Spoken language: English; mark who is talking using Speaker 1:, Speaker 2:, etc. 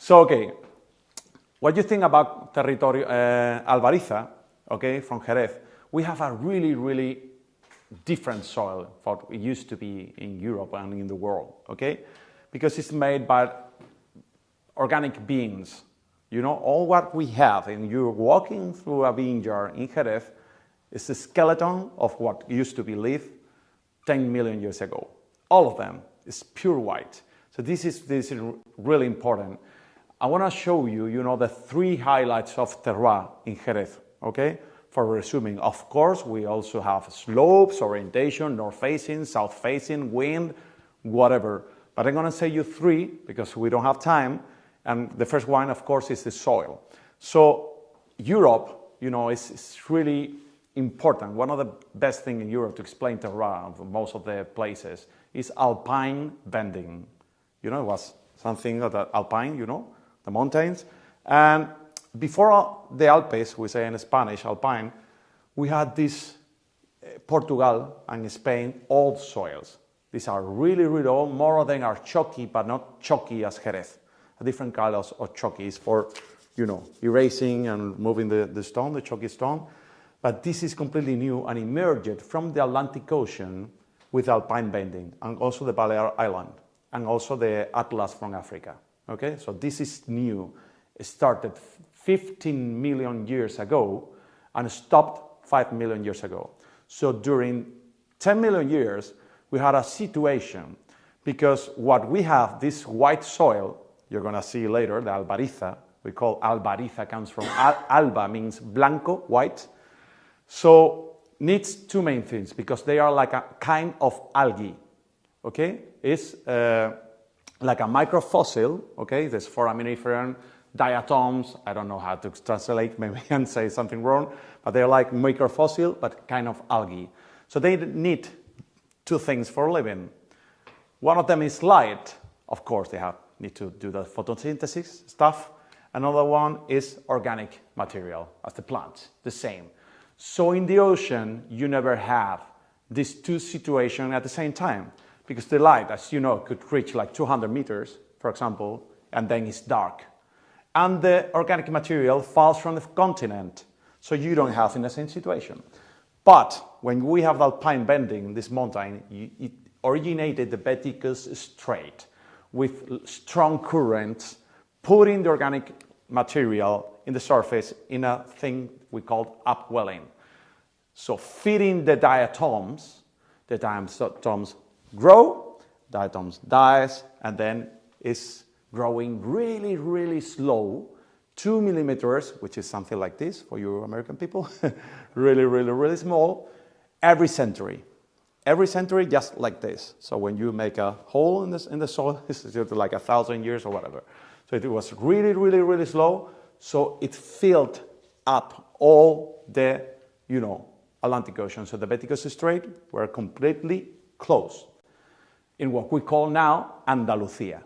Speaker 1: So, okay, what do you think about Territorio Albariza, okay, from Jerez? We have a really, really different soil from what it used to be in Europe and in the world, okay? Because it's made by organic beans. You know, all what we have, and you're walking through a vineyard in Jerez, is the skeleton of what used to be lived 10 million years ago. All of them is pure white. So this is really important. I want to show you, you know, the 3 highlights of terroir in Jerez, okay? For resuming, of course, we also have slopes, orientation, north-facing, south-facing, wind, whatever. But I'm going to say you 3 because we don't have time. And the first one, of course, is the soil. So Europe, you know, is really important. One of the best things in Europe to explain terroir for most of the places is alpine bending. You know, it was something that alpine, you know, the mountains. And before the Alpes, we say in Spanish, alpine, we had this Portugal and Spain old soils. These are really, really old. More of them are chalky, but not chalky as Jerez. A different kind of chalky is for, you know, erasing and moving the stone, the chalky stone. But this is completely new and emerged from the Atlantic Ocean with alpine bending, and also the Balear Island, and also the Atlas from Africa. Okay, so this is new. It started 15 million years ago and stopped 5 million years ago. So during 10 million years, we had a situation because what we have, this white soil, you're going to see later, the albariza, we call albariza, comes from alba, means blanco, white. So needs 2 main things because they are like a kind of algae, okay? It's like a microfossil, okay? There's foraminiferan, diatoms, I don't know how to translate, maybe I can say something wrong, but they're like microfossil, but kind of algae. So they need 2 things for living. One of them is light, of course they need to do the photosynthesis stuff. Another one is organic material, as the plants, the same. So in the ocean, you never have these 2 situations at the same time, because the light, as you know, could reach like 200 meters, for example, and then it's dark. And the organic material falls from the continent, so you don't have in the same situation. But when we have alpine bending, this mountain, it originated the Beticus Strait with strong currents, putting the organic material in the surface in a thing we call upwelling. So feeding the diatoms grow, diatoms dies, and then is growing really, really slow, 2 millimeters, which is something like this for you American people, really, really, really small, every century. Every century, just like this. So when you make a hole in the soil, it's like 1,000 years or whatever. So it was really, really, really slow. So it filled up all the, you know, Atlantic Ocean. So the Beticus Strait were completely closed in what we call now Andalusia.